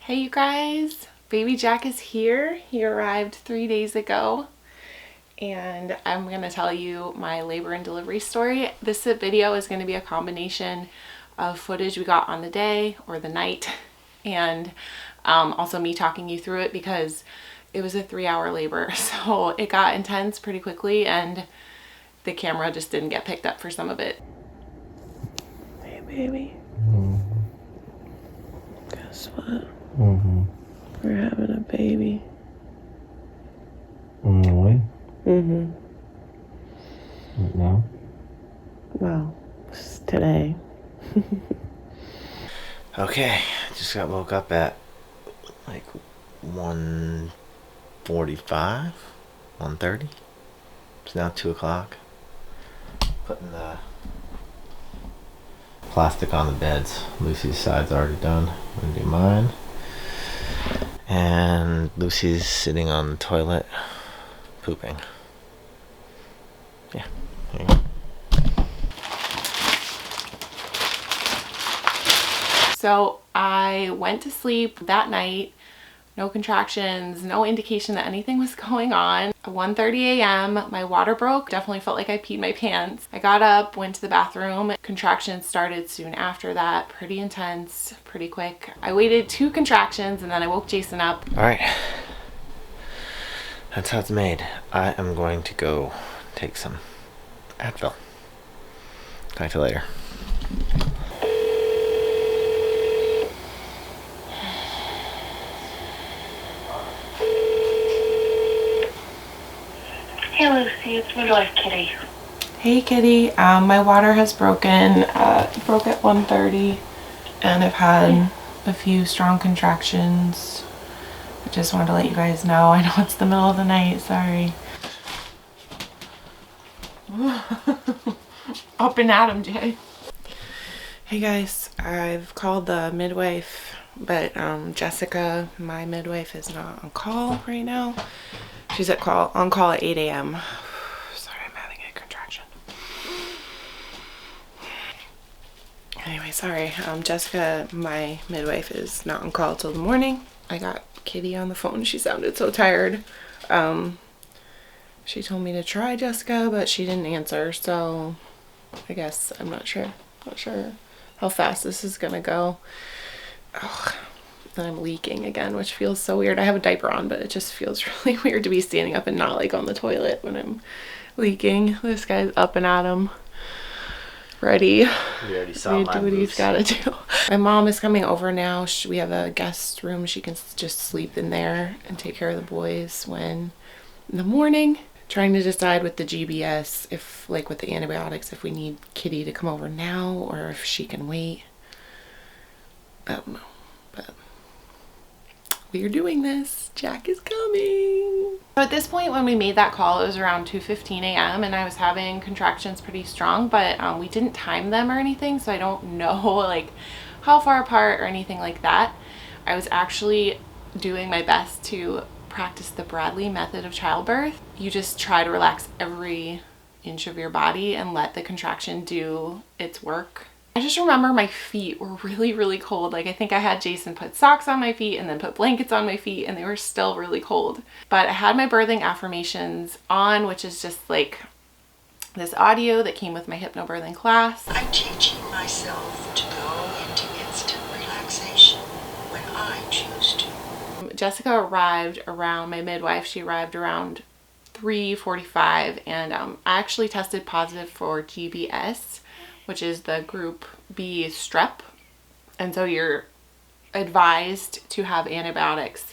Hey you guys, baby Jack is here. He arrived 3 days ago and I'm gonna tell you my labor and delivery story. This video is going to be a combination of footage we got on the day or the night and also me talking you through it because it was a 3-hour labor, so it got intense pretty quickly and the camera just didn't get picked up for some of it. Hey baby. Guess what? We're having a baby. Really? Right now? Well, it's today. Okay, just got woke up at like 1:45, 1:30. It's now 2 o'clock. Putting the plastic on the beds. Lucy's side's already done. I'm gonna do mine. And Lucy's sitting on the toilet, pooping. Yeah, there you go. So I went to sleep that night, no contractions, no indication that anything was going on. At 1:30 a.m. my water broke. Definitely felt like I peed my pants. I got up, went to the bathroom. Contractions started soon after that, pretty intense, pretty quick. I waited 2 contractions and then I woke Jason up. All right, that's how it's made. I am going to go take some Advil. Talk to you later. Hey Lucy, it's Midwife Kitty. Hey Kitty, my water has broken. Broke at 1:30 and I've had a few strong contractions. I just wanted to let you guys know. I know it's the middle of the night, sorry. Up and at 'em, Jay. Hey guys, I've called the midwife, but Jessica, my midwife, is not on call right now. She's on call at 8 a.m. Sorry, I'm having a contraction. Anyway, sorry. Jessica, my midwife, is not on call till the morning. I got Kitty on the phone. She sounded so tired. She told me to try Jessica, but she didn't answer, so I guess I'm not sure. Not sure how fast this is gonna go. Oh. And I'm leaking again, which feels so weird. I have a diaper on, but it just feels really weird to be standing up and not like on the toilet when I'm leaking. This guy's up and at 'em, ready. We already saw to do what he's gotta do. My mom is coming over now. We have a guest room. She can just sleep in there and take care of the boys when in the morning. Trying to decide with the GBS, if like with the antibiotics, if we need Kitty to come over now or if she can wait. I don't know, but we are doing this. Jack is coming. So at this point when we made that call, it was around 2:15 a.m. and I was having contractions pretty strong, but we didn't time them or anything, so I don't know like how far apart or anything like that. I was actually doing my best to practice the Bradley Method of childbirth. You just try to relax every inch of your body and let the contraction do its work. I just remember my feet were really, really cold. Like I think I had Jason put socks on my feet and then put blankets on my feet and they were still really cold. But I had my birthing affirmations on, which is just like this audio that came with my hypnobirthing class. I'm teaching myself to go into instant relaxation when I choose to. Jessica arrived around, my midwife, she arrived around 3:45 and I actually tested positive for GBS, which is the group B strep. And so you're advised to have antibiotics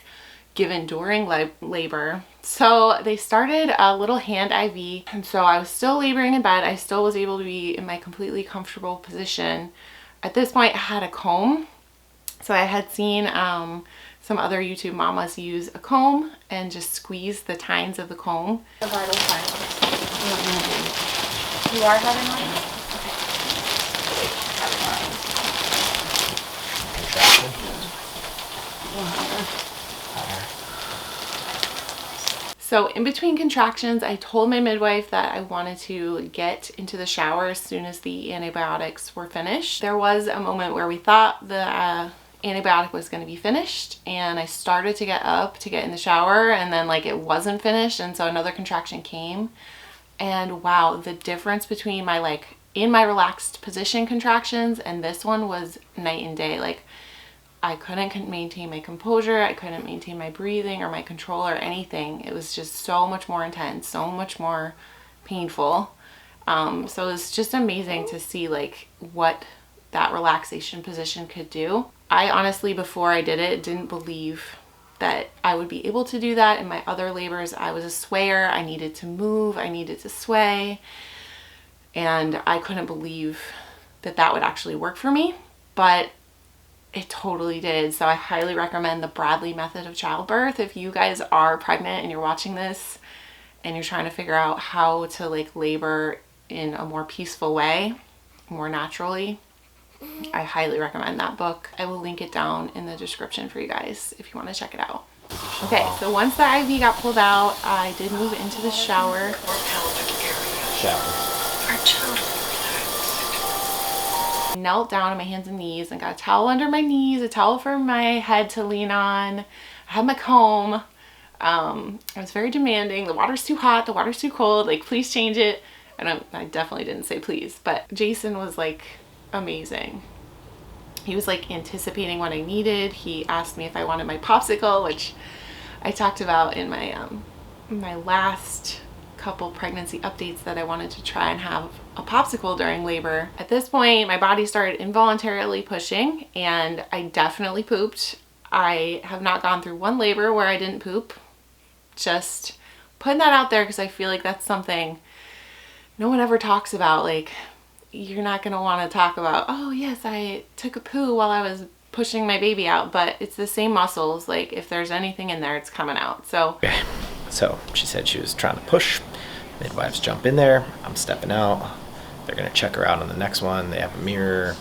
given during labor. So they started a little hand IV. And so I was still laboring in bed. I still was able to be in my completely comfortable position. At this point I had a comb. So I had seen some other YouTube mamas use a comb and just squeeze the tines of the comb. The vital signs. You are having one? So in between contractions, I told my midwife that I wanted to get into the shower as soon as the antibiotics were finished. There was a moment where we thought the antibiotic was going to be finished, and I started to get up to get in the shower, and then like it wasn't finished, and so another contraction came. And wow, the difference between my like in my relaxed position contractions and this one was night and day. Like I couldn't maintain my composure, I couldn't maintain my breathing or my control or anything. It was just so much more intense, so much more painful. So it's just amazing to see like what that relaxation position could do. I honestly, before I did it, didn't believe that I would be able to do that. In my other labors, I was a swayer. I needed to move, I needed to sway, and I couldn't believe that that would actually work for me, but it totally did. So I highly recommend the Bradley Method of Childbirth. If you guys are pregnant and you're watching this and you're trying to figure out how to like labor in a more peaceful way, more naturally, I highly recommend that book. I will link it down in the description for you guys if you want to check it out. Okay, so once the IV got pulled out, I did move into the shower. Or pelvic area Shower. are totally relaxed. I knelt down on my hands and knees and got a towel under my knees, a towel for my head to lean on. I had my comb. I was very demanding. The water's too hot, the water's too cold, like please change it. I definitely didn't say please, but Jason was like amazing. He was like anticipating what I needed. He asked me if I wanted my popsicle, which I talked about in my last couple pregnancy updates, that I wanted to try and have a popsicle during labor. At this point, my body started involuntarily pushing and I definitely pooped. I have not gone through one labor where I didn't poop. Just putting that out there because I feel like that's something no one ever talks about. Like, you're not going to want to talk about, oh yes, I took a poo while I was pushing my baby out, but it's the same muscles. Like if there's anything in there, it's coming out. So Okay. So she said she was trying to push. Midwives jump in there. I'm stepping out. They're going to check her out on the next one. They have a mirror.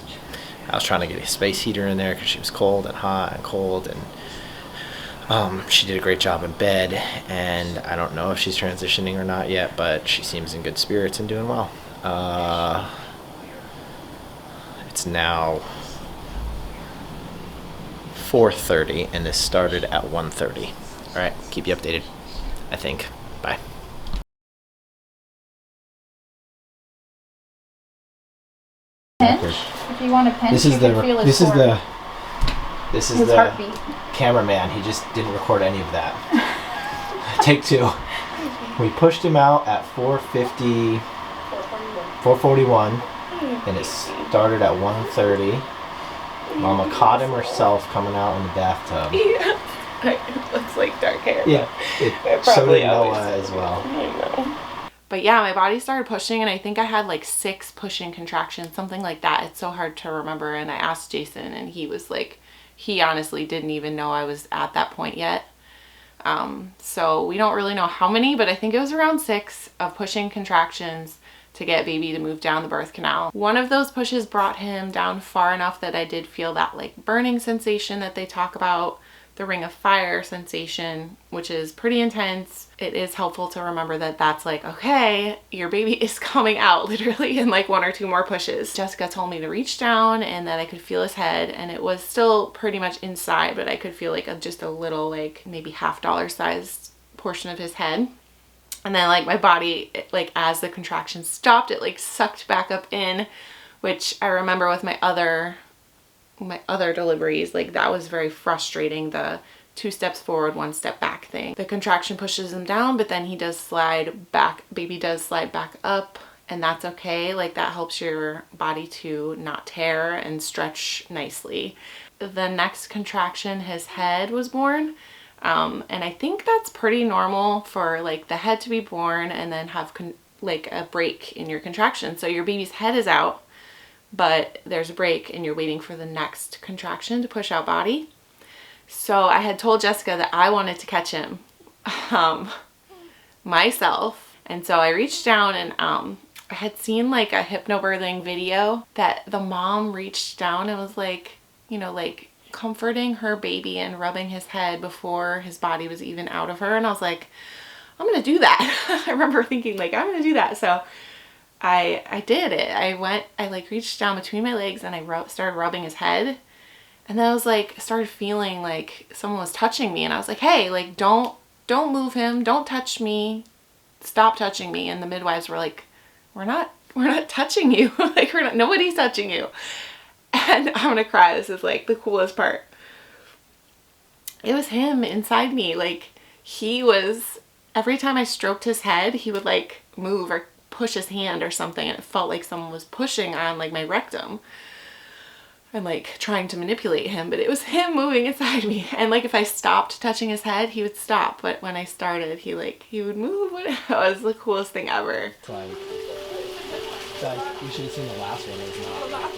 I was trying to get a space heater in there because she was cold and hot and cold, and she did a great job in bed, and I don't know if she's transitioning or not yet, but she seems in good spirits and doing well. It's now 4:30 and this started at 1:30. All right, keep you updated, I think. Bye. Pinch. If you want to pinch, This is you the can feel his this is core. the this is His the heartbeat. cameraman. He just didn't record any of that. Take two. We pushed him out at 4:50, 4:41, and it started at 1:30. Mama caught him herself coming out in the bathtub. yeah, it looks like dark hair. Yeah, so probably did Noah always as well. I know. But yeah, my body started pushing, and I think I had like 6 pushing contractions, something like that. It's so hard to remember. And I asked Jason, and he was like, he honestly didn't even know I was at that point yet. So we don't really know how many, but I think it was around 6 of pushing contractions to get baby to move down the birth canal. One of those pushes brought him down far enough that I did feel that like burning sensation that they talk about, the ring of fire sensation, which is pretty intense. It is helpful to remember that that's like, okay, your baby is coming out literally in like 1 or 2 more pushes. Jessica told me to reach down and that I could feel his head, and it was still pretty much inside, but I could feel like just a little, like maybe $50 sized portion of his head. And then like my body, like as the contraction stopped, it like sucked back up in, which I remember with my other deliveries, like that was very frustrating, the 2 steps forward, 1 step back thing. The contraction pushes him down, but then he does slide back, baby does slide back up, and that's okay. Like that helps your body to not tear and stretch nicely. The next contraction, his head was born. And I think that's pretty normal for like the head to be born and then have like a break in your contraction. So your baby's head is out, but there's a break and you're waiting for the next contraction to push out body. So I had told Jessica that I wanted to catch him myself. And so I reached down and I had seen like a hypnobirthing video that the mom reached down and was like, you know, like comforting her baby and rubbing his head before his body was even out of her. And I was like, I'm gonna do that. I remember thinking like, I'm gonna do that. So I did it. I like reached down between my legs and I started rubbing his head, And then I was like, started feeling like someone was touching me, and I was like, hey, like, don't move him, don't touch me, stop touching me. And the midwives were like, we're not touching you. Like, nobody's touching you. And I'm gonna cry. This is like the coolest part. It was him inside me. Like, he was, every time I stroked his head, he would like move or push his hand or something, and it felt like someone was pushing on like my rectum and like trying to manipulate him, but it was him moving inside me. And like if I stopped touching his head, he would stop, but when I started, he would move. It was the coolest thing ever. Like, you should have seen the last one. It was not.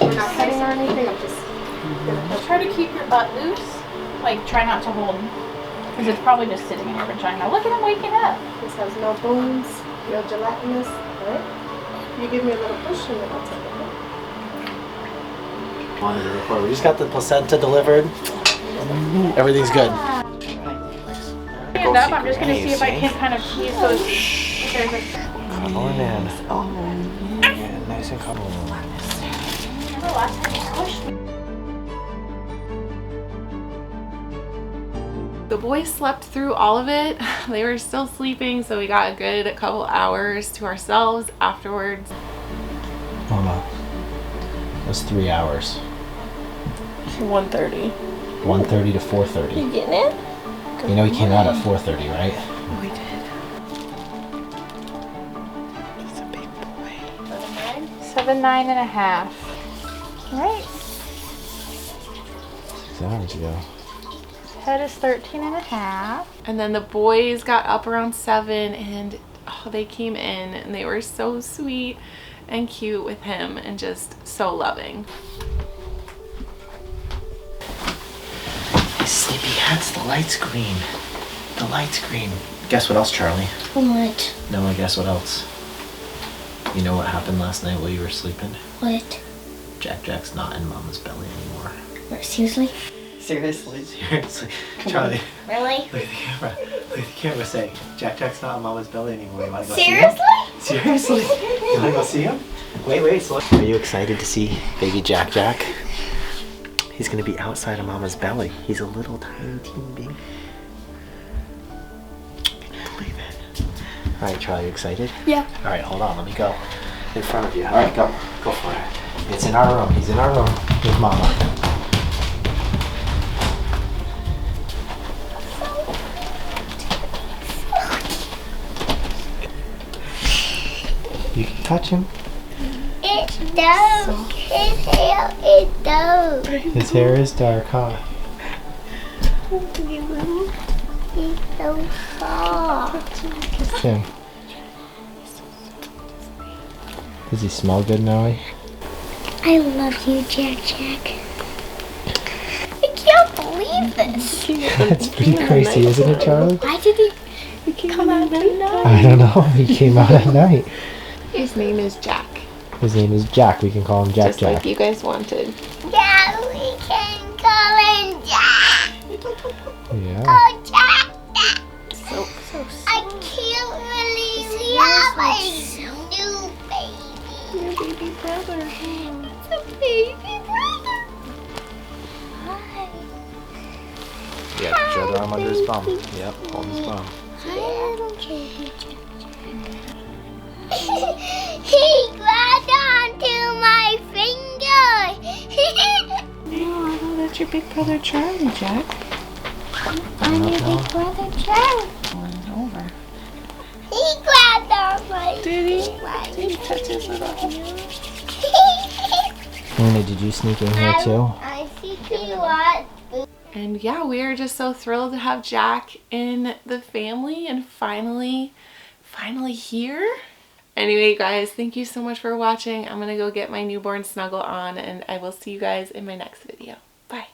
We're not cutting or anything. I'm just gonna try to keep your butt loose. Like, try not to hold, because it's probably just sitting in your vagina. Look at him waking up. This has no bones, no gelatinous, right? You give me a little push and then I'll take it. Wanted to record. We just got the placenta delivered. Everything's good. Stand up. I'm just gonna see if I can kind of use those. There's a. Cuddling in. Yeah, nice and cuddling. Remember last time you pushed me? The boys slept through all of it. They were still sleeping, so we got a good couple hours to ourselves afterwards. Mama, it was 3 hours. 1:30. 1:30 to 4:30. You getting it? You know he came out at 4:30, right? We did. He's a big boy. 7, 9.5. All right. 6 hours ago. Head is 13.5. And then the boys got up around 7, and they came in and they were so sweet and cute with him and just so loving. His sleepy head's the light screen. The light screen. Guess what else, Charlie? What? No, I guess what else? You know what happened last night while you were sleeping? What? Jack's not in Mama's belly anymore. Seriously? Seriously? Charlie, Really? look at the camera. Look at the camera. Say, Jack's not in Mama's belly anymore. You wanna go Seriously? see him? Seriously? You wanna go see him? Wait, slow. Are you excited to see baby Jack? He's gonna be outside of Mama's belly. He's a little tiny teen baby. Can you believe it? Alright, Charlie, you excited? Yeah. Alright, hold on, let me go in front of you. Alright, go for it. It's in our room. He's in our room with Mama. You can touch him. It's dark. His hair is dark. His hair is dark, huh? He's so soft. Kiss him. Does he smell good, Noe? I love you, Jack. I can't believe this. That's pretty crazy, isn't it, Charlie? Why did he come out tonight? I don't know. He came out at night. His name is Jack. His name is Jack. We can call him Jack. Just like you guys wanted. Yeah, we can call him Jack. Yeah. Oh, Jack. So I can't believe we have a new baby. your baby brother. It's a baby brother. Hi. Yeah, put your other arm under his bum. Yep, hold his bum. Hi, little baby Jack. He grabbed onto my finger. Oh, that's your big brother Charlie, Jack. I'm your big brother Charlie. Over. He grabbed on my Did he? finger. Did he touch his little hand? Nina, did you sneak in here too? I see you what? And yeah, we are just so thrilled to have Jack in the family and finally here. Anyway, guys, thank you so much for watching. I'm gonna go get my newborn snuggle on, and I will see you guys in my next video. Bye.